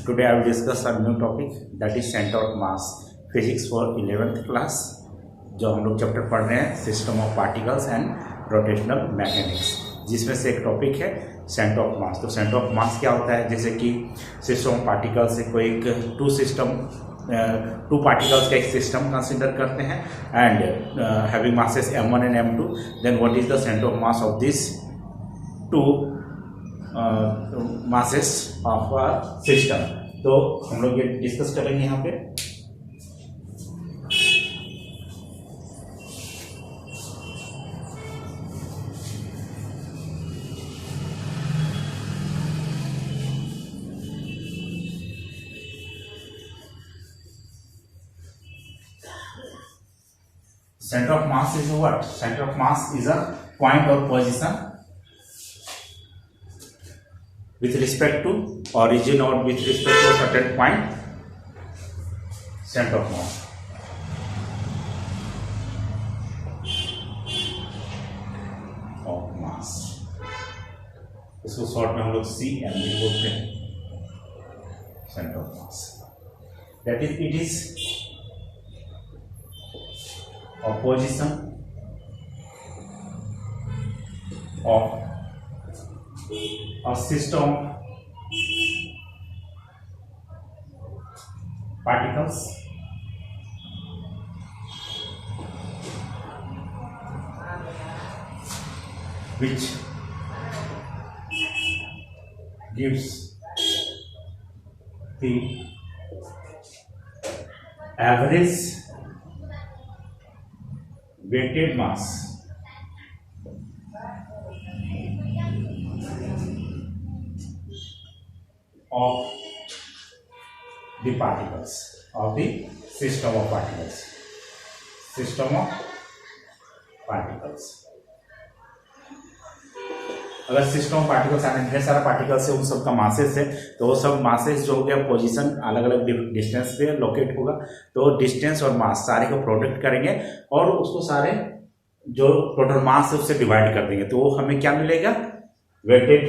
Today I will discuss a new topic that is center of mass physics for 11th class। जो हम लोग chapter पढ़ रहे हैं system of particles and rotational mechanics, जिसमें से एक टॉपिक है सेंटर ऑफ मास। तो सेंटर ऑफ मास क्या होता है, जैसे कि सिस्टम ऑफ पार्टिकल्स से कोई एक टू पार्टिकल्स का एक सिस्टम कंसिडर करते हैं and having masses m1 and m2, then what is the centre of mass of this two masses of a system. तो हम लोग ये डिस्कस करेंगे यहाँ पे। Center of mass is what? Center of mass is a point or position with respect to origin or with respect to a certain point. Center of mass. Of mass. इसको short में हम लोग CM भी बोलते हैं, centre of mass. That is, it is a position of a system particles which gives the average weighted mass of the particles of the system of particles, system of particles। अगर system of particles यानी ढेर सारा particles है, उन सब का masses है, तो वो सब मासेस जो हो गया पोजीशन अलग अलग डिस्टेंस पे लोकेट होगा। तो डिस्टेंस और मास सारे को प्रोडक्ट करेंगे और उसको सारे जो टोटल मास है उससे डिवाइड कर देंगे, तो वो हमें क्या मिलेगा, weighted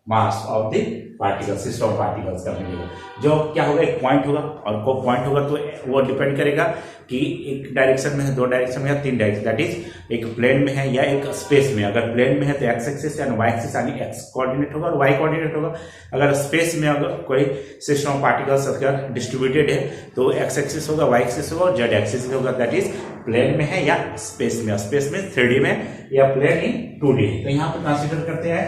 mass of the particles, system of particles का मिलेगा। जो क्या होगा, एक पॉइंट होगा, और को पॉइंट होगा तो वो डिपेंड करेगा कि एक डायरेक्शन में है, दो डायरेक्शन में या तीन डायरेक्शन, दैट इज एक प्लेन में है या एक स्पेस में। अगर प्लेन में है तो x axis and y axis यानी एक्स कोऑर्डिनेट होगा और वाई कोऑर्डिनेट होगा। अगर स्पेस में अगर कोई सिस्टम ऑफ पार्टिकल्स अगर डिस्ट्रीब्यूटेड है तो एक्स एक्सिस होगा, वाई एक्सिस होगा और जेड एक्सिस होगा, दैट इज प्लेन में है या स्पेस में। स्पेस में 3D में या प्लेन इन 2D। तो यहाँ पर कंसिडर करते हैं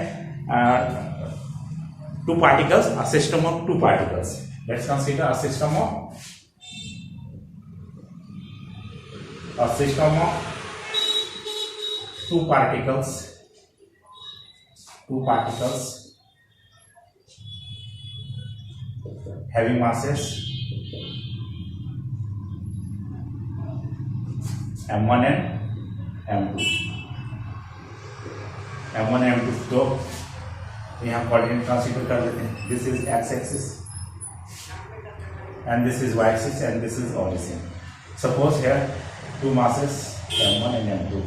two particles, a system of two particles. Let's consider a system of two particles having masses m1 and m2, m1 and m2। तो यहाँ कोऑर्डिनेट कंसीडर कर लेते हैं। This is x axis and this is y axis and this is origin. Suppose here two masses m1 and m2,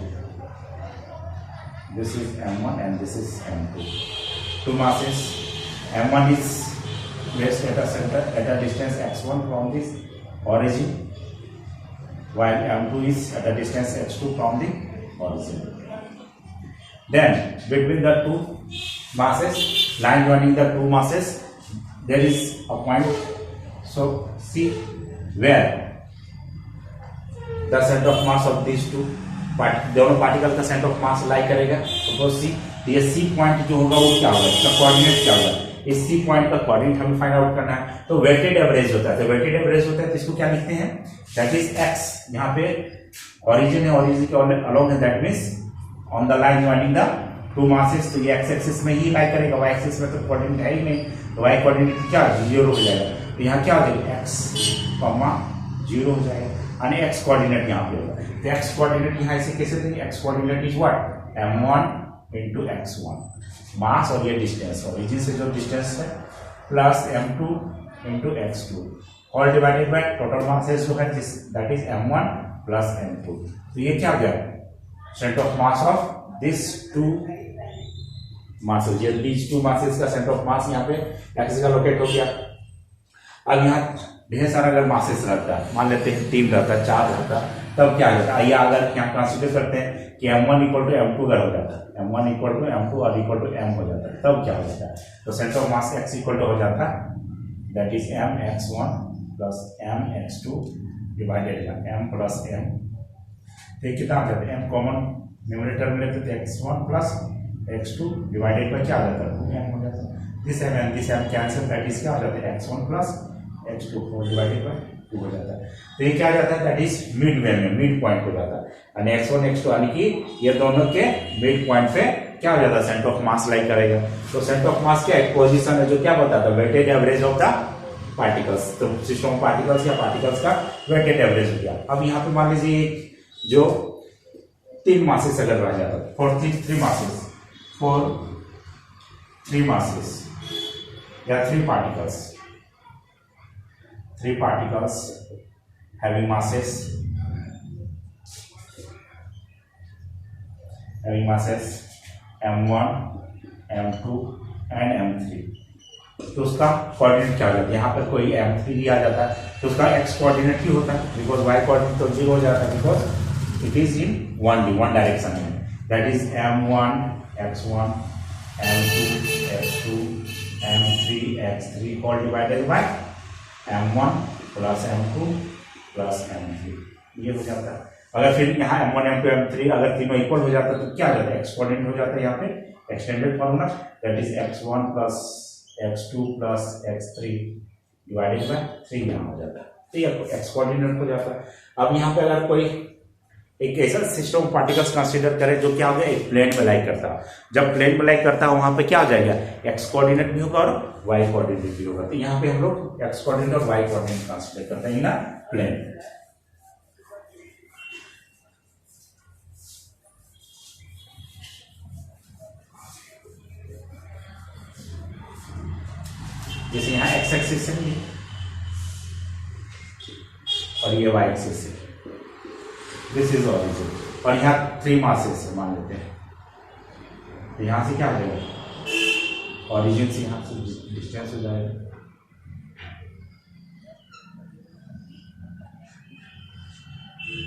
this is m1 and this is m2। two masses, m1 is placed at a center at a distance x1 from this origin, while m2 is at a distance x2 from the origin। Then between the two masses, line joining the two masses, there is a point, so C, where the center of mass of these two दोनों particle का centre of मास लाई करेगा। Suppose C, तो ये C point जो होगा वो क्या होगा, इसका कोऑर्डिनेट क्या होगा, इस C पॉइंट का कोऑर्डिनेट हमें फाइंड आउट करना है। तो वेटेड एवरेज होता है, तो वेटेड एवरेज होता है तो इसको क्या लिखते हैं, दैट इज x। यहाँ पे ऑरिजिन है, ऑरिजिन के अलोंग है, that means on the line joining the two masses. तो ये एक्स एक्सिस में ही लाई करेगा, वाई एक्सिस में तो कोऑर्डिनेट है ही नहीं, तो वाई कोऑर्डिनेट क्या 0 हो जाएगा। तो यहाँ क्या हो जाएगा, x, 0 हो जाएगा, यानी एक्स कोऑर्डिनेट यहाँ पे होगा। तो एक्स कोऑर्डिनेट यहाँ ऐसे कैसे देंगे, x coordinate is what, m1 into x1 मास, और ये डिस्टेंस ओरिजिन से जो डिस्टेंस है, plus m2 into x2 all divided by total mass जो है that is m1 plus m2। तो ये क्या हो गया, centre of mass of this two masses, ये दीज टू मासेस का सेंटर ऑफ मास यहाँ पे एक्स का लोकेट हो गया। अब यहाँ ढेर सारा अगर मासेस रहता है, मान लेते हैं 3 रहता है, 4 रहता, तब क्या होता है, या अगर यहाँ कंसिडर करते हैं कि m1 इक्वल टू m2 अगर हो जाता है, m1 इक्वल टू m2 और इक्वल टू m हो जाता है, तब क्या हो जाता है, तो centre of mass x equal to हो जाता है that is mx1 plus mx2 divided by m plus m। तो कितना आ जाता है, m कॉमन न्यूमरेटर में लेते हैं x1 plus x2 divided by क्या आ जाता है 2m हो जाता है, this m cancel, that is क्या हो जाता है x1 plus x2 divided by 2 हो जाता है। तो ये क्या आ जाता है, that is mid value, mid point हो जाता है, और x1 x2 यानी कि ये दोनों के मिड पॉइंट पे क्या हो जाता है, सेंटर ऑफ मास लाई करेगा। तो सेंटर ऑफ मास क्या एक पोजीशन है जो क्या बताता है, weighted average of the particles. तो सिस्टम ऑफ पार्टिकल्स या पार्टिकल्स का वेटेड एवरेज हो गया। अब यहाँ पे मान लीजिए जो 3 मासेस अगर रह जाता है, फॉर 3 मासेस या 3 particles having masses m1, m2 and m3, तो उसका कोऑर्डिनेट क्या हो जाता है, यहाँ पर कोई m3 भी आ जाता है तो उसका x कोऑर्डिनेट ही होता है, बिकॉज y कोऑर्डिनेट तो 0 हो जाता है, because it is in one direction में, that is m1 x1 m2 x2 m3 x3 all divided by m1 plus m2 plus m3, ये हो जाता है। अगर फिर यहाँ m1 m2 m3 अगर तीनों इक्वल हो जाता है तो क्या हो जाता है, एक्स कोऑर्डिनेट हो जाता है यहाँ पे extended formula, that is x1 plus x2 plus x3 divided by 3 यहाँ हो जाता है, तो ये एक्स कोऑर्डिनेट हो जाता है। अब यहाँ पे अगर कोई एक ऐसा सिस्टम ऑफ पार्टिकल्स कंसीडर करें जो क्या हो गया, एक प्लेन में लाई करता है, जब प्लेन में लाई करता है वहां पे क्या आ जाएगा, एक्स कोऑर्डिनेट भी होगा और वाई कोऑर्डिनेट भी होगा। तो यहाँ पे हम लोग एक्स कोऑर्डिनेट और वाई कोऑर्डिनेट कंसीडर करते हैं ना प्लेन। जैसे यहाँ एक्स एक्सिस से और ये वाई एक्सिस से, दिस इज ऑरिजिन, और यहाँ 3 मासेस से मान लेते हैं, तो यहाँ से क्या हो जाएगा, ऑरिजिन से यहाँ से डिस्टेंस हो जाएगा,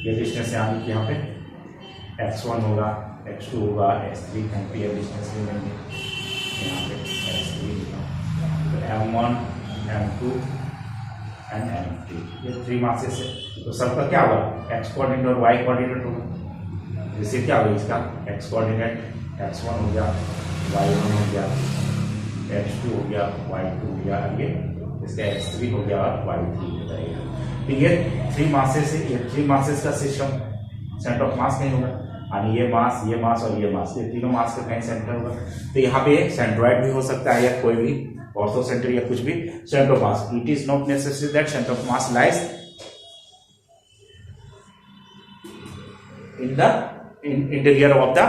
ये डिस्टेंस यहाँ पे x1 होगा, x2 होगा, x3 एम्पियर डिस्टेंस ले लेंगे, यहाँ पे x3 तो m1 m2 एंड m3, ये 3 मासेस है, तो सबका क्या होगा, x कोऑर्डिनेट और y कोऑर्डिनेट होगा। जैसे क्या होगा, इसका x कोऑर्डिनेट x1 हो गया, y1 हो गया, x2 हो गया, y2 हो गया, ये इसका x3 हो गया और y3 हो जाएगा। तो ये 3 मासेस है, ये 3 मासेस का सिस्टम सेंटर ऑफ मास नहीं होगा, यानी ये मास और ये मास, ये तीनों मास का कहीं सेंटर होगा। तो यहाँ पे सेंट्रॉइड भी हो सकता है या कोई भी ऑर्थोसेंटर या कुछ भी centre of mass. It is not necessary that centre of mass lies in the interior of the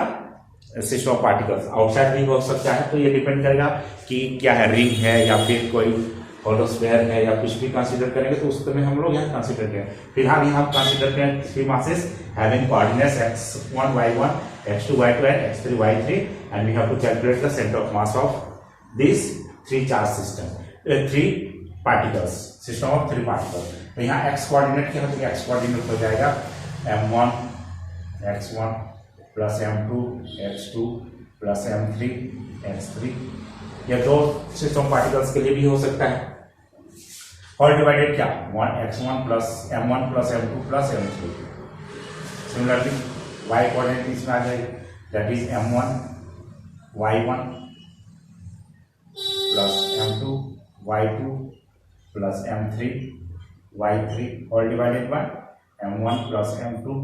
system of particles, outside भी हो सकता है। तो ये डिपेंड करेगा कि क्या है, रिंग है या फिर कोई होलोस्फेयर है या कुछ भी कंसीडर करेंगे, तो उस में हम लोग यहाँ कंसीडर करें। फिलहाल यहाँ कंसीडर करें 3 masses having coordinates x1 y1 x2 y2 and x3 y3 and we have to calculate the centre of mass of this 3 charge system, 3 particles, system of 3 particles. तो यहाँ x कोऑर्डिनेट क्या हो जाएगा, x coordinate हो जाएगा m1 x1 plus m2 x2 plus m3 x3, या 2 system particles के लिए भी हो सकता है, और डिवाइडेड क्या x1 plus m1 plus m2 plus m3। Similarly y coordinate इसमें आ जाएगा, that is m1 y1 plus m2 y2 plus m3 y3 all divided by m1 plus m2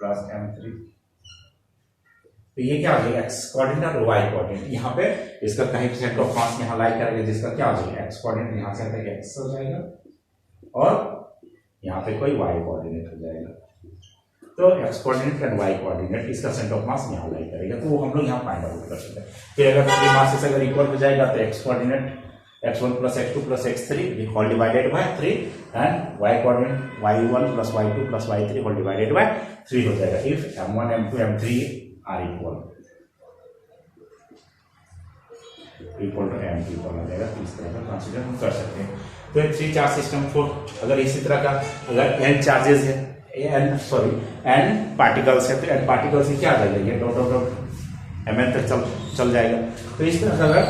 plus m3। तो ये क्या हो जाएगा, x कोऑर्डिनेट और y coordinate. यहाँ पे इसका कहीं सेंटर ऑफ मास यहाँ लाई करेंगे, जिसका क्या हो जाएगा, x कोऑर्डिनेट यहाँ से आता है x हो जाएगा और यहाँ पे कोई y कोऑर्डिनेट हो जाएगा। तो x coordinate and y coordinate, इसका सेंटर ऑफ मास यहाँ लाई करेगा, तो वो हम लोग यहाँ फाइंड आउट कर सकते हैं। फिर अगर 3 मासेस अगर इक्वल हो जाएगा तो x coordinate x1 plus x2 plus x3 whole divided by 3 and y coordinate y1 plus y2 plus y3 whole divided by 3 हो जाएगा if m1 m2 m3 are equal. Equal to M T equal हो जाएगा। तो इस तरह का consider हम कर सकते हैं। तो 3 चार्ज सिस्टम फोर, अगर इसी तरह का अगर n चार्जेस है n पार्टिकल्स है तो n पार्टिकल्स से क्या आ जाएगा, ये डॉट डॉट डॉट mn तक चल जाएगा। तो इस तरह का अगर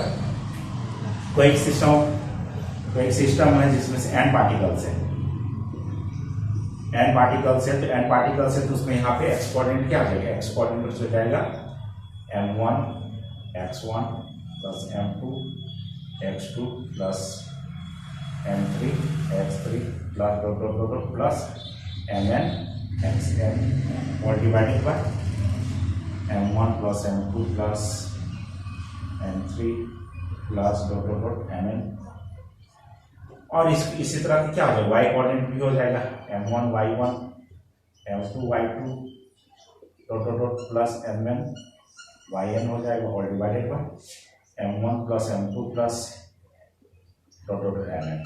कोई सिस्टम है जिसमें से n पार्टिकल्स है, तो n पार्टिकल्स है तो उसमें यहाँ पे x कोऑर्डिनेट क्या आ जाएगा, x कोऑर्डिनेट हो जाएगा m1 x1 plus m2 x2 plus m3 x3 plus dot dot dot plus mn xn और divided by m1 plus m2 plus m3 plus dot dot dot mn। और इसी तरह की क्या हो जाएगा, y कोऑर्डिनेट भी हो जाएगा m1 y1 m2 y2 dot dot dot plus mn yn हो जाएगा और divided by m1 plus m2 plus dot dot mn।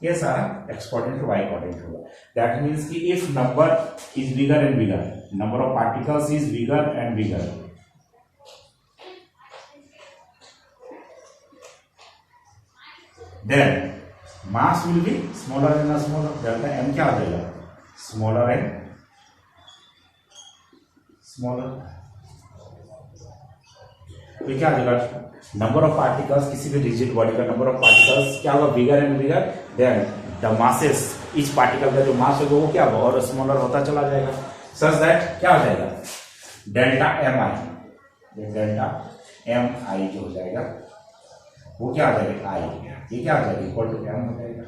ये सारा x कोऑर्डिनेट y कोऑर्डिनेट होगा। दैट मीन्स कि if number is bigger and bigger, number of particles is bigger and bigger, then mass will be smaller and smaller, delta m क्या आ जाएगा, smaller and smaller। तो क्या आ जाएगा, number of particles, किसी भी रिजिड बॉडी का नंबर ऑफ पार्टिकल्स क्या होगा, bigger and bigger, then the masses, each particle का जो मास होगा वो क्या होगा और स्मॉलर होता चला जाएगा, सच दैट क्या हो जाएगा, delta m i, delta m आई जो हो जाएगा वो क्या आ जाएगा आई, ये क्या आ जाएगा इक्वल टू एम हो जाएगा,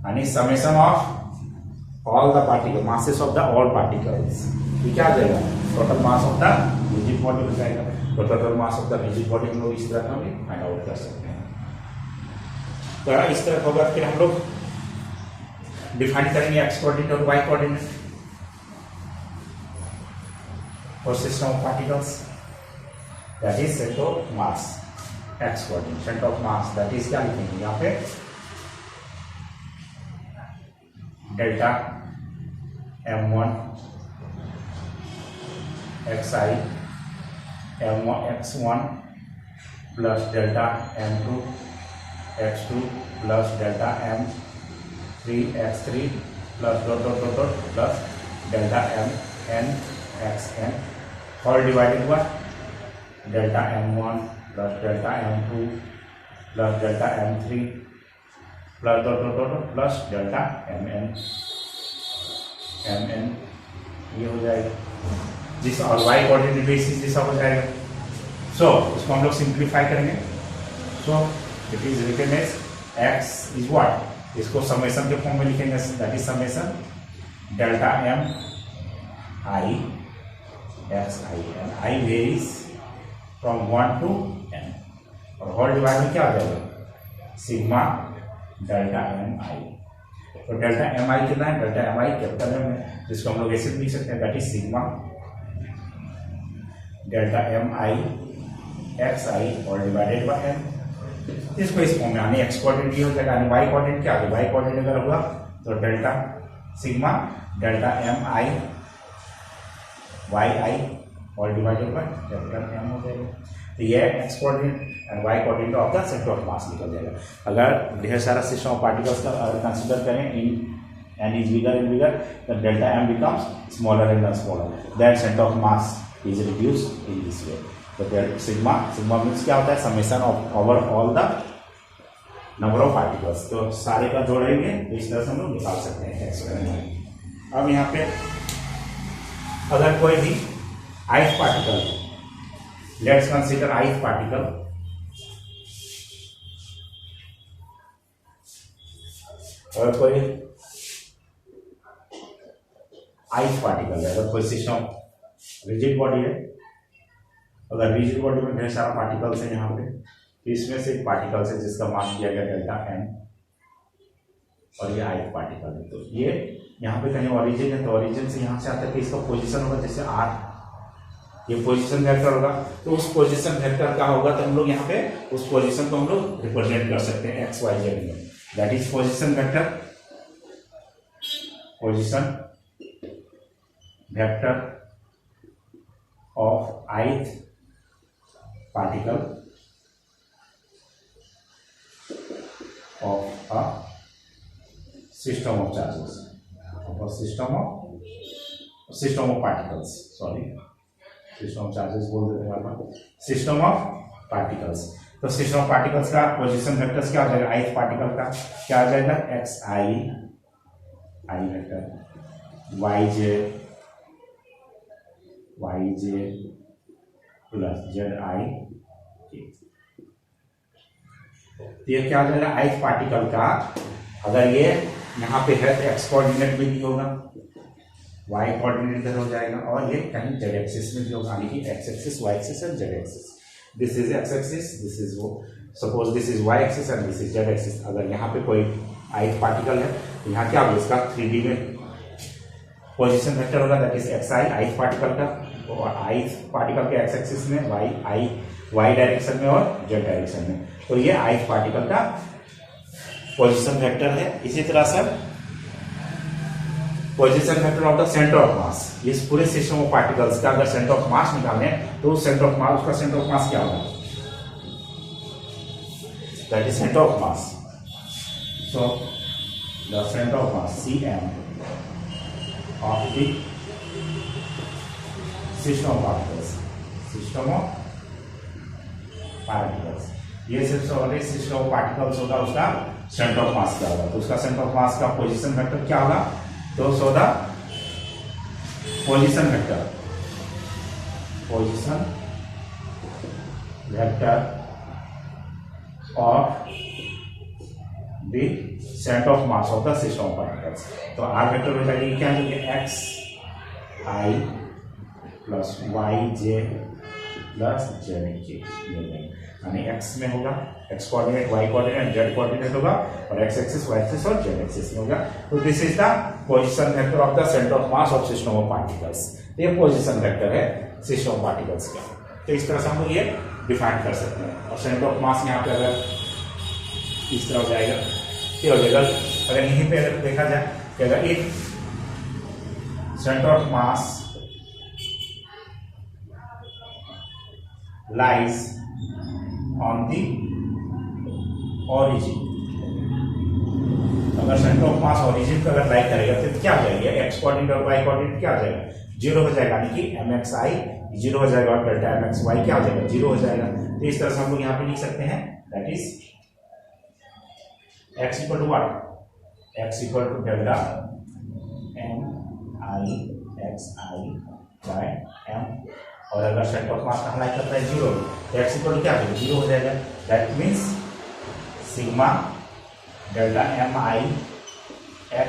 यानी summation of all the particle masses of the all particles, ये क्या आ जाएगा total mass of the rigid body हो जाएगा। तो total mass of the rigid body हम लोग इस तरह का भी फाइंड आउट कर सकते हैं। तो इस तरह होगा, फिर हम लोग डिफाइन करेंगे एक्स कोऑर्डिनेट और y coordinate for system of particles, that is set of mass, x coordinate set of mass, that is क्या लिखेंगे यहाँ पे delta m1 xi m1 x1 plus delta m2 x2 plus delta m3 x3 plus dot dot dot dot plus delta mn xn और divided by delta m1 plus delta m2 plus delta m3 plus dot dot dot plus delta mn ये हो जाएगा, जिस और y coordinate basis जैसा हो जाएगा। सो इसको हम लोग सिंप्लीफाई करेंगे। So it is written as x is what, इसको समेशन के फॉर्म में लिखेंगे, that is summation delta m i x i and i varies from 1 to n और होल डिवाइड में क्या हो जाएगा सिग्मा डेल्टा एम आई। तो डेल्टा एम आई कितना है, delta m i capital M है, जिसको हम लोग ऐसे लिख सकते हैं, that is sigma delta m i x i और डिवाइडेड बाय एम। इसको इस फॉर्म में आने एक्स कोऑर्डिनेट हो जाएगा, यानी वाई कोऑर्डिनेट क्या होगा, वाई कोऑर्डिनेट अगर हुआ तो delta sigma delta m i y i और डिवाइडेड बाय कैपिटल एम हो जाएगा। तो ये x coordinate and y coordinate of the centre of mass निकल जाएगा। अगर ढेर सारा सिस्टम ऑफ पार्टिकल्स का अगर कंसीडर करें in n is bigger and bigger, the delta m becomes smaller and smaller, that centre of mass is reduced in this way. तो sigma means क्या होता है, summation of over all the number of particles. तो सारे का जोड़ेंगे तो इस तरह से हम लोग निकाल सकते हैं एक्स। अब यहाँ पे अगर कोई भी ith particle, let's consider ith particle, अगर कोई ith पार्टिकल है, अगर कोई सिस्टम रिजिड बॉडी है, अगर रिजिड बॉडी में ढेर सारा पार्टिकल्स है यहाँ पे, तो इसमें से एक पार्टिकल है जिसका मान किया गया डेल्टा एम और ये ith पार्टिकल है। तो ये यहाँ पे कहीं ओरिजिन है, तो ओरिजिन से यहाँ से आता है कि इसका पोजीशन होगा जैसे r, ये पोजीशन वेक्टर होगा, तो उस पोजीशन वेक्टर का होगा तो हम लोग यहाँ पे उस पोजीशन को हम लोग रिप्रेजेंट कर सकते हैं एक्स वाई जेड में, that is position vector, position vector of ith particle of a system of charges, of a system of particles, sorry, system of charges बोल देते हैं, सिस्टम ऑफ पार्टिकल्स। तो सिस्टम ऑफ पार्टिकल्स का position vectors क्या हो जाएगा, ith particle का क्या आ जाएगा, xi i vector yj plus zi। ये क्या हो जाएगा, ith पार्टिकल का अगर ये यहाँ पे है तो x कोऑर्डिनेट में भी होगा, y कोऑर्डिनेट इधर हो जाएगा, और ये कहीं z एक्सिस में भी होगा, यानी कि x एक्सिस, y एक्सिस और z axis. This is x axis, this is वो, suppose this is y axis and this is z axis. अगर यहाँ पे कोई ith पार्टिकल है तो यहाँ क्या होगा, इसका 3D में पोजीशन वेक्टर होगा, that is xi ith particle का, और ith पार्टिकल के x एक्सिस में y डायरेक्शन में और z डायरेक्शन में। तो ये ith पार्टिकल का पोजीशन वेक्टर है। इसी तरह से position vector of the centre of मास, इस पूरे सिस्टम ऑफ पार्टिकल्स का अगर सेंटर ऑफ मास निकालने तो सेंटर ऑफ मास, उसका सेंटर ऑफ मास क्या होगा, that is centre of mass. So the centre of mass cm of the system of particles, system of particles, ये सिस्टम ऑफ पार्टिकल्स होगा, उसका सेंटर ऑफ मास क्या होगा, तो उसका सेंटर ऑफ मास का पोजीशन वेक्टर क्या होगा, तो so the position vector of the centre of mass of the system of particles. तो आर वेक्टर हो जाएगी क्या, एक्स आई प्लस वाई जे प्लस जेड के, यानी x में होगा x coordinate, y coordinate, z coordinate होगा, और x एक्सिस, y एक्सिस और z एक्सिस में होगा। तो this is the position vector of the centre of mass of system of particles. ये पोजीशन वेक्टर है सिस्टम ऑफ पार्टिकल्स का। तो इस तरह से हम लोग ये डिफाइन कर सकते हैं। और सेंटर ऑफ मास यहाँ पे अगर इस तरह हो जाएगा, क्या हो जाएगा, अगर यहीं पे अगर देखा जाए कि अगर एक centre of mass lies on the origin, अगर सेंटर ऑफ मास ओरिजिन पर अगर लाई करेगा तो क्या हो जाएगा, x कोऑर्डिनेट और y कोऑर्डिनेट क्या हो जाएगा, 0 हो जाएगा, यानी कि mxi 0 हो जाएगा, और डेल्टा mxy क्या हो जाएगा, 0 हो जाएगा। तो इस तरह से हम लोग यहाँ पे लिख सकते हैं, that is x equal to what, x equal to delta mi xi by m, और अगर सेंटर ऑफ मास का लाई करता है 0, तो x इक्वल टू क्या हो, 0 हो जाएगा। That means sigma delta mi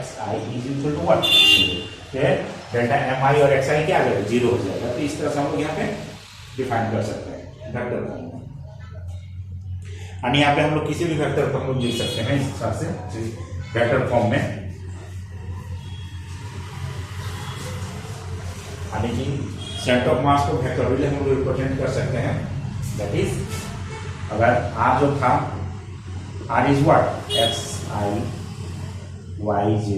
xi is equal to what, फिर डेल्टा mi और xi क्या आ जाएगा, 0 हो जाएगा। तो इस तरह से हम लोग यहाँ पे डिफाइन कर सकते हैं वेक्टर फॉर्म में, और यहाँ पे हम लोग किसी भी वेक्टर को हम लोग लिख सकते हैं इस हिसाब से वेक्टर फॉर्म में, यानी कि सेंटर ऑफ मास को फैक्टोरियल हम लोग रिप्रेजेंट कर सकते हैं। दैट इज अगर r जो था, r is what, x i y j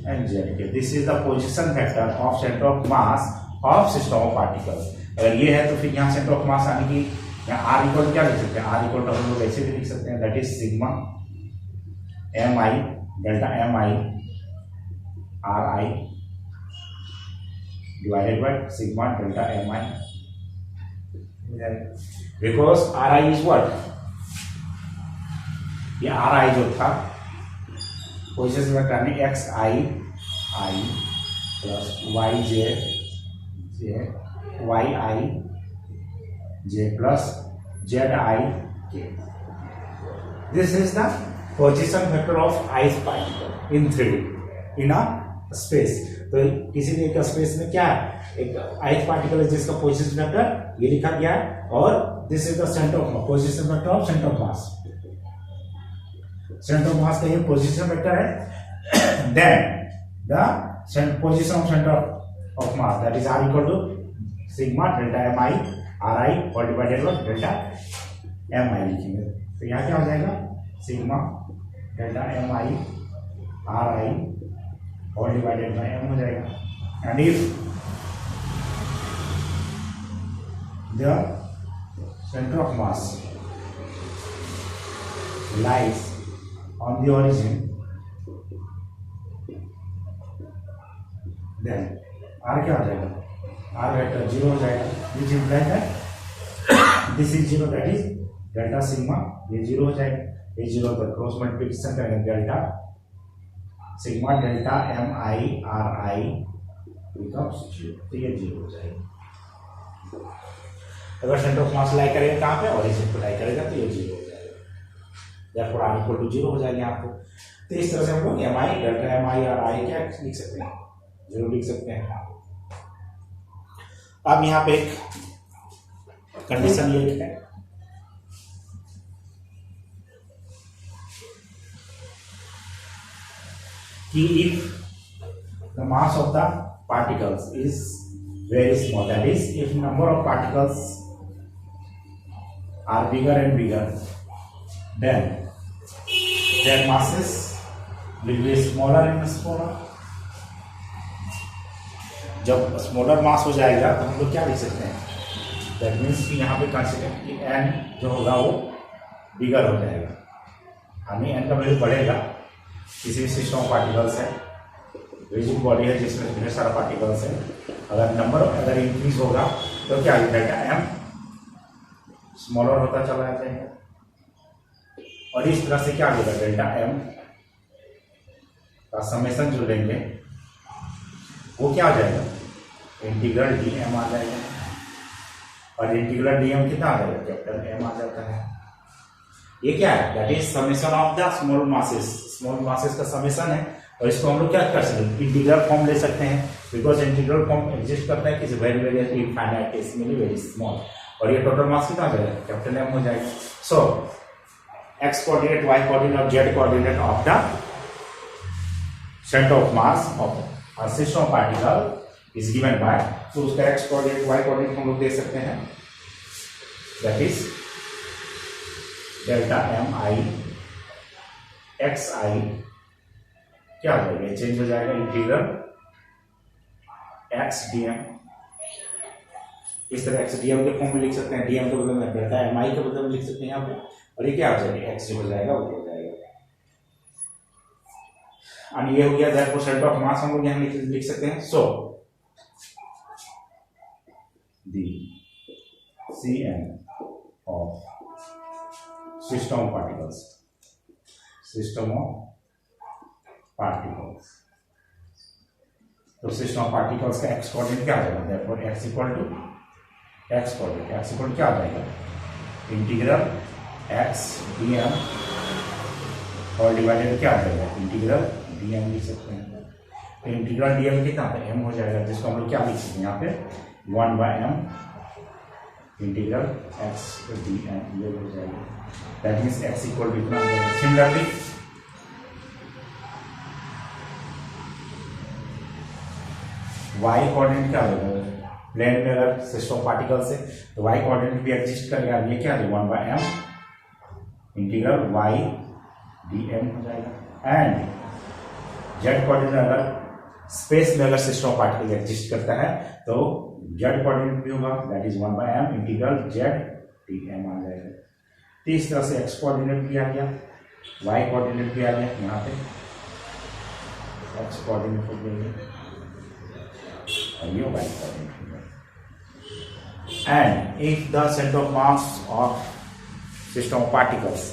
and z k, this is the position vector of centre of mass of system of particles. अगर ये है तो फिर यहाँ सेंटर ऑफ मास आने की, यहाँ r इक्वल क्या लिख सकते हैं, r इक्वल टू हम लोग ऐसे भी लिख सकते हैं, that is sigma m i delta m i r i divided by sigma delta mi, because ri is what, ये ri जो था पोजीशन में करने x i plus y j y i j plus z i k, this is the position vector of ith particle in 3D in a space. तो किसी भी एक space में क्या है, एक ith पार्टिकल है जिसका पोजीशन वेक्टर ये लिखा गया है, और this is the centre of position vector of centre of mass, centre of mass का ये पोजीशन वेक्टर है। Then the position of centre of mass, that is r equal to sigma delta mi ri और divided by delta mi लिखेंगे। तो यहाँ क्या हो जाएगा, सिग्मा डेल्टा mi ri और डिवाइडेड बाय m हो जाएगा। And if the centre of mass lies on the origin, then r क्या हो जाएगा, r वेक्टर 0 हो जाएगा, which implies that this is 0, that is delta sigma, ये 0 हो जाएगा, ये 0 पर क्रॉस मल्टीप्लिकेशन करेंगे, delta sigma delta m i r i becomes 0, तो ये 0 हो जाएगा। अगर सेंटर ऑफ मास लाई करेगा कहाँ पे, ऑरिजिन पे लाई करेगा, तो ये 0 हो जाएगा, therefore r इक्वल टू 0 हो जाएगा यहाँ पे। तो इस तरह से हम लोग m i delta m i r i क्या लिख सकते हैं, 0 लिख सकते हैं। अब यहाँ पे एक कंडीशन ये है कि if the mass of the particles is very small, that is if number of particles are bigger and bigger, then their masses will be smaller and smaller। जब स्मॉलर मास हो जाएगा तो हम लोग क्या लिख सकते हैं, दैट मीन्स कि यहाँ पे कंसिडर कि एन जो होगा वो बिगर हो जाएगा, हमें एन का वैल्यू बढ़ेगा। किसी भी सिस्टम ऑफ पार्टिकल्स है, रिजिड बॉडी है जिसमें ढेर सारा पार्टिकल्स है, अगर नंबर अगर इंक्रीज होगा तो क्या डेल्टा एम स्मॉलर होता चला जाएगा, और इस तरह से क्या होगा, डेल्टा एम का समेशन जो लेंगे वो क्या हो जाएगा, इंटीग्रल डी एम आ जाएगा, और इंटीग्रल डी एम कितना आ जाएगा, कैपिटल एम आ जाता है। ये क्या है, that is summation of the small masses, small masses का समेशन है, और इसको हम लोग क्या कर सकते हैं, इंटीग्रल फॉर्म ले सकते हैं, बिकॉज इंटीग्रल फॉर्म एग्जिस्ट करता है किसी वेरी वेरी इनफाइनाइट केसली वेरी स्मॉल, और ये टोटल मास कितना हो जाएगा, कैपिटल एम हो जाएगा। सो एक्स कोऑर्डिनेट, वाई कोऑर्डिनेट और Z coordinate of the centre of mass of a system of particle is given by, तो उसका x कोऑर्डिनेट y कोऑर्डिनेट हम लोग दे सकते हैं, that is delta m i x i क्या हो जाएगा, चेंज हो जाएगा, इंटीग्रल एक्स डी एम, इस तरह एक्स डी एम के फॉर्म में लिख सकते हैं, डी एम के बदले में डेल्टा एम आई के बदले में लिख सकते हैं यहाँ पे, और ये क्या हो जाएगा, एक्स हो जाएगा, वो हो जाएगा, और ये हो गया therefore सेंटर ऑफ मास हम लोग यहाँ लिख सकते हैं। So the CM of system of particles, system of particles, तो सिस्टम ऑफ पार्टिकल्स का एक्स कोऑर्डिनेट क्या आ जाएगा, therefore x equal to x coordinate, x equal क्या आ जाएगा, इंटीग्रल x dm और डिवाइडेड क्या आ जाएगा, इंटीग्रल dm लिख सकते हैं, तो इंटीग्रल dm कितना आता है, m हो जाएगा, जिसको हम लोग क्या लिख सकते हैं यहाँ पे 1/m इंटीग्रल x dm, ये हो जाएगा, that means x equal to इतना हो जाएगा। सिमिलरली y कोऑर्डिनेट क्या होगा, प्लेन में अगर सिस्टम ऑफ पार्टिकल्स है तो y कोऑर्डिनेट भी एग्जिस्ट करेगा, ये क्या है 1/m इंटीग्रल y dm हो जाएगा, एंड जेड कोऑर्डिनेट अगर स्पेस में अगर सिस्टम ऑफ पार्टिकल एग्जिस्ट करता है तो जेड कोऑर्डिनेट भी होगा, that is 1/m integral Z dm आ जाएगा। तो इस तरह से एक्स कोऑर्डिनेट भी आ गया, वाई कोऑर्डिनेट भी आ गया, यहाँ पे एक्स कोऑर्डिनेट हो गया और ये वाई कोऑर्डिनेट हो गया। And if the centre of mass of system of particles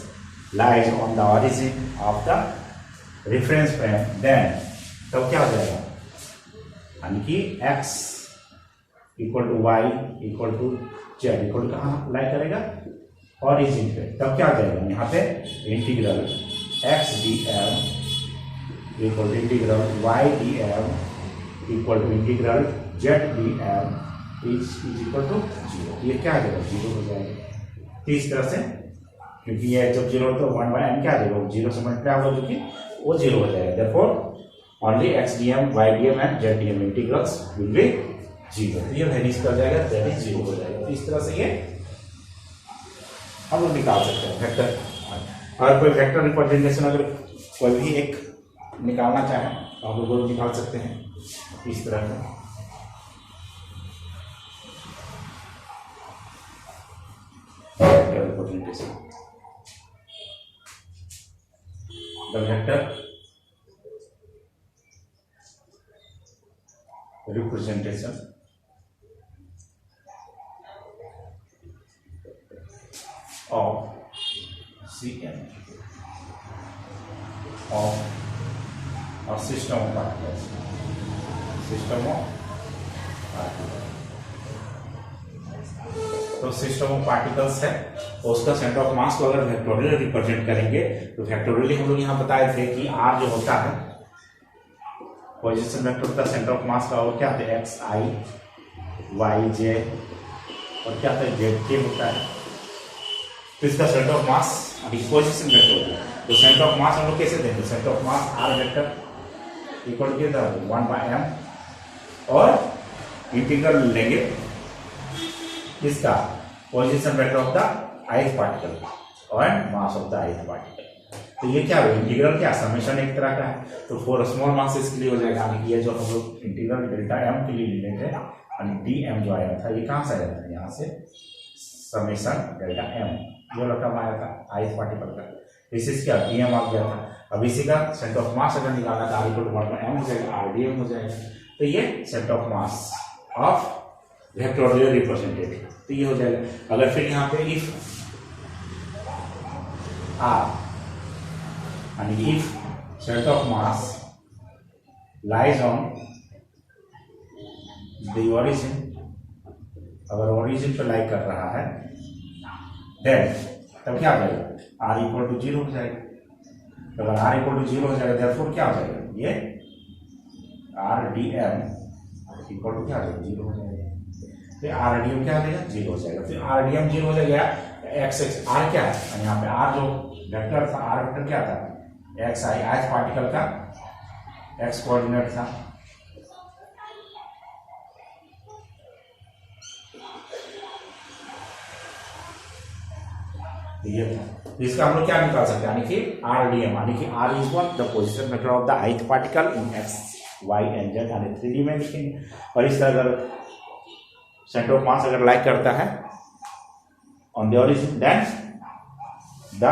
lies on the origin of the reference frame, then तब क्या हो जाएगा, यानी कि x equal to y equal to z equal to कहाँ लाई करेगा, ऑरिजिन पे, तब क्या हो जाएगा, यहाँ पे integral x dm equal to integral y dm equal to integral z dm is equal to 0, ये क्या आ जाएगा, 0 हो जाएगा। तो इस तरह से, क्योंकि ये जब 0 तो 1/m क्या आ जाएगा, 0 से मल्टीप्लाई होगा, जो कि वो 0 हो जाएगा, therefore only x dm y dm and z dm integrals will be 0, तो ये वेरीज कर जाएगा, दैट इज 0 हो जाएगा। तो इस तरह से ये हम लोग निकाल सकते हैं वेक्टर, और कोई वेक्टर रिप्रेजेंटेशन अगर कोई भी एक निकालना चाहे तो हम लोग निकाल सकते हैं इस तरह का। Vector representation the vector representation of Cn of a system of particles. तो सिस्टम ऑफ पार्टिकल्स है, तो उसका सेंटर ऑफ मास को अगर वेक्टोरियल रिप्रेजेंट करेंगे तो वेक्टोरियली हम लोग यहाँ बताए थे कि आर जो होता है पोजीशन वेक्टर का सेंटर ऑफ मास का, और क्या होता है एक्स आई वाई जे, और क्या होता है जेड के होता है। तो इसका सेंटर ऑफ मास अभी पोजीशन वेक्टर होता है। तो सेंटर ऑफ मास हम लोग कैसे देंगे, centre of mass r vector equal to 1/m और इंटीग्रल लेंगे इसका position vector of the ith particle और mass of the ith particle. तो ये क्या है, इंटीग्रल क्या समेशन एक तरह का है। तो फॉर स्मॉल मासेस के लिए हो जाएगा, ये जो हम लोग इंटीग्रल डेल्टा m के लिए ले लेते हैं, dm जो आया था ये कहाँ से आया था, यहाँ से समेशन डेल्टा m जो रकम आया था ith पार्टिकल का, इसी क्या dm आ गया था। अब इसी का सेंटर ऑफ मास अगर निकालना था r = 1/m हो जाएगा, rdm हो जाएगा। तो ये centre of mass of vectorial represented, तो ये हो जाएगा। अगर फिर यहाँ पे if r and if center of mass lies on the origin, अगर origin पे लाई कर रहा है then तब क्या हो जाएगा, r = 0 हो जाएगा। तो अगर r = 0 हो जाएगा therefore क्या हो जाएगा, ये rdm = क्या हो जाएगा, 0 हो जाएगा। फिर rdm क्या हो जाएगा, 0 हो जाएगा। फिर rdm 0 हो जाएगा, x r क्या है, यहाँ पे r जो वेक्टर था, r वेक्टर क्या था, एक्स आई ith पार्टिकल का x कोऑर्डिनेट था। ये था, इसका हम लोग क्या निकाल सकते हैं, यानी कि rdm, यानी कि r is what the position vector of the ith particle in x y and z, यानी 3D में लिखेंगे। और इस तरह अगर सेंटर ऑफ मास अगर लाइक करता है on the origin then the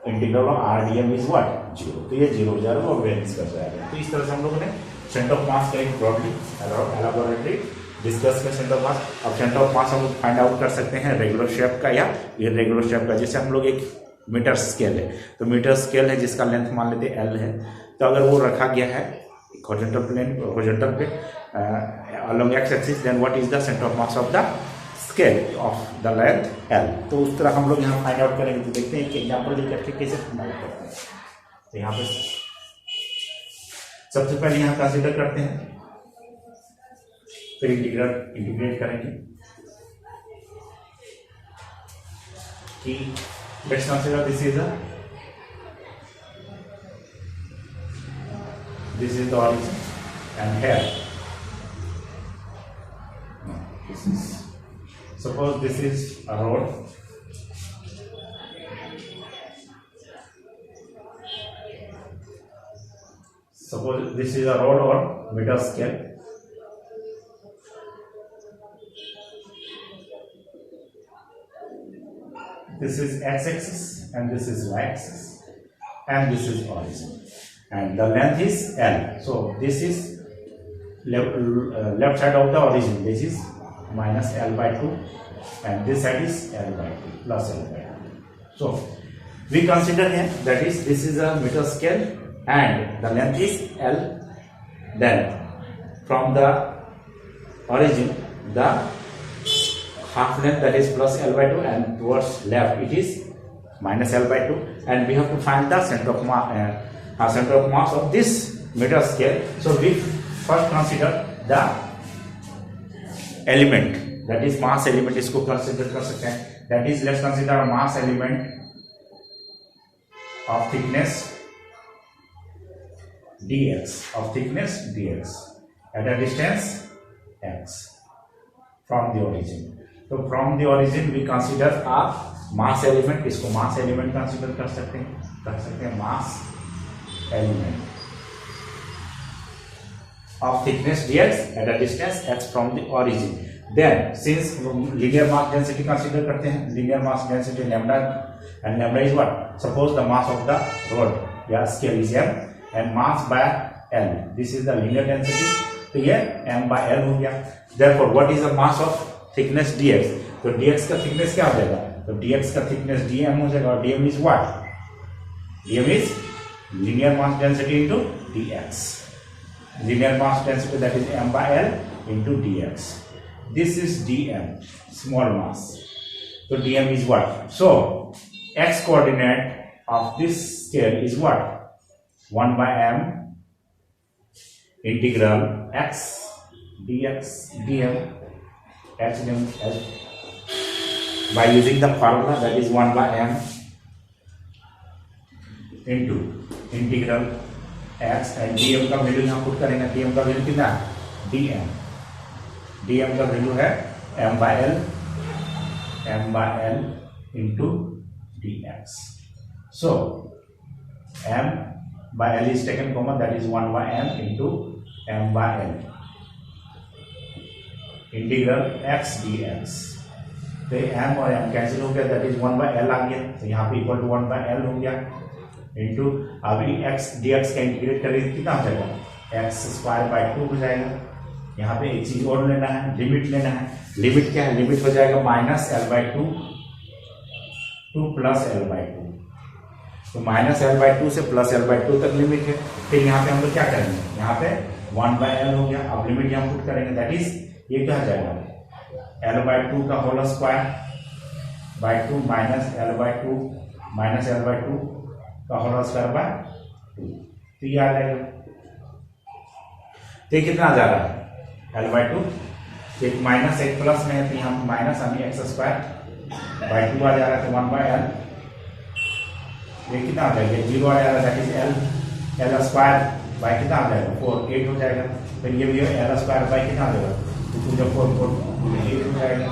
integral of rdm is what 0, तो ये 0 हो जाएगा और वेनिश कर जाएगा। तो इस तरह से हम लोगों ने सेंटर ऑफ मास का एक ब्रॉडली एलाबोरेटली डिस्कस किया सेंटर ऑफ मास। अब सेंटर ऑफ मास हम लोग फाइंड आउट कर सकते हैं रेगुलर शेप का या इरेगुलर शेप का। जैसे हम लोग एक मीटर स्केल है, तो मीटर स्केल है जिसका लेंथ मान लेते हैं l है, तो अगर वो रखा गया है हॉरिजॉन्टल पे along x axis, then what is the center of mass of the scale of the length l। तो उस तरह हम लोग यहाँ फाइंड आउट करेंगे। तो देखते हैं कि एग्जांपल लेकर के कैसे फाइंड आउट करते हैं। तो यहाँ पे सबसे पहले यहाँ कंसीडर करते हैं, फिर इंटीग्रेट करेंगे कि let's consider this is the origin and here this is, suppose this is a rod, suppose this is a rod or meter scale, this is x-axis and this is y-axis and this is origin and the length is l. So this is left side of the origin, this is minus l/2 and this side is l/2 plus l/2. So we consider here that is this is a meter scale and the length is l, then from the origin the half length that is plus l/2 and towards left it is minus l/2 and we have to find the center of mass of this meter scale. So we first consider the element that is mass element, इसको consider कर सकते हैं। that is let's consider a mass element of thickness dx, at a distance x from the origin. तो from the origin we consider a mass element, इसको mass element consider कर सकते हैं mass element of thickness dx at a distance x from the origin. Then since linear mass density consider करते हैं, linear mass density lambda and lambda is what, suppose the mass of the rod या scale is m and mass by l, this is the linear density. तो ये m by l हो गया। Therefore what is the mass of thickness dx, तो dx का thickness क्या हो जाएगा, तो dx का थिकनेस dm हो जाएगा और dm is what, dm is linear mass density into dx, linear mass density that is m by l into dx। This is dm, small mass, तो dm is what? So x coordinate of this scale is what? 1 by m integral x dx dm x dm s by using the formula that is 1 by m into integral x and dm का value यहाँ put करेंगे। dm का value कितना है, dm का value है m by l into dx। So m by l is taken common, that is 1 by m into m by l integral x dx। तो m और m कैंसिल हो गया, that is 1 by l आ गया, तो यहाँ पे equal to 1 by l हो गया इंटू अभी x dx का इंटीग्रेट करेंगे कितना हो जाएगा, x स्क्वायर बाय 2 हो जाएगा। यहाँ पे एक चीज और लेना है, लिमिट लेना है। लिमिट क्या है, लिमिट हो जाएगा minus L by to to plus L by to, तो माइनस एल बाई टू से प्लस एल बाई टू तक लिमिट है। फिर यहाँ पे हम लोग क्या करेंगे, यहाँ पे 1 बाई एल हो गया। अब लिमिट यहाँ पुट करेंगे, दैट इज ये क्या हो जाएगा, एल बाई टू का whole square by two minus L by two minus L by two का होल स्क्वायर बाय 2, तो ये आ जाएगा। तो कितना आ जा रहा है, एल बाई टू, एक माइनस एक प्लस में है, तो यहाँ माइनस हमें एक्स स्क्वायर बाई 2 आ जा रहा है, तो 1 बाई एल, ये कितना आ जाएगा, 0 आ जा रहा है, that is L square by कितना आ जाएगा 4, 8 हो जाएगा। फिर ये भी एल स्क्वायर बाई कितना आ जाएगा, तो जब 4 8 हो जाएगा,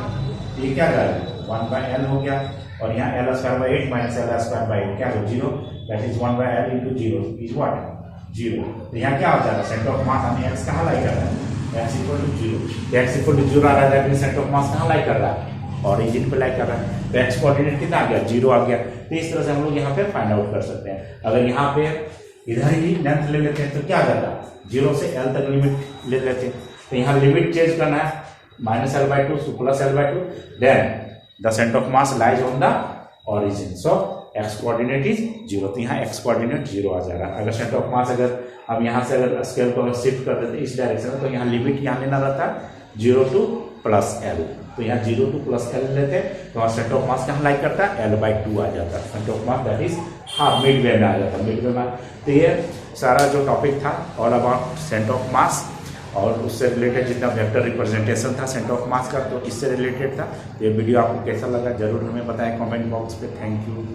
ये क्या आ जाएगा 1 बाई एल हो गया। और यहाँ L square by 8 minus L square by 8 क्या हो, 0, that is 1 by L into 0 is what, 0। तो यहाँ क्या हो जाएगा, सेंटर ऑफ मास हमें एक्स कहाँ लाई कर रहा है, x equal to 0, x equal to 0 आ रहा है, सेंटर ऑफ मास कहाँ लाई कर रहा है, ओरिजिन पे लाई कर रहा है। तो x कोऑर्डिनेट कितना आ गया, 0 आ गया। तो इस तरह से हम लोग यहाँ पे फाइंड आउट कर सकते हैं। अगर यहाँ पे इधर ही लेंथ ले लेते हैं तो क्या आ जाता है, 0 से l तक लिमिट ले लेते हैं। तो यहाँ लिमिट चेंज करना है, minus L by two plus L by two, then the centre of mass lies on the origin, so x coordinate is 0। तो यहाँ x कोऑर्डिनेट 0 आ जाएगा। अगर सेंटर ऑफ मास अगर हम यहाँ से अगर स्केल को शिफ्ट कर देते इस डायरेक्शन में, तो यहाँ लिमिट यहाँ लेना रहता है 0 टू प्लस एल, तो यहाँ 0 टू प्लस एल लेते हैं, तो वहाँ सेंटर ऑफ मास कहाँ लाइक करता है, एल बाई 2 आ जाता है। Centre of mass that is half mid way में आ जाता है, मिड वे में। तो ये सारा जो टॉपिक था ऑल अबाउट सेंटर ऑफ मास, और उससे रिलेटेड जितना वेक्टर रिप्रेजेंटेशन था सेंटर ऑफ मास का, तो इससे रिलेटेड था। ये वीडियो आपको कैसा लगा जरूर हमें बताएं कमेंट बॉक्स पे। Thank you.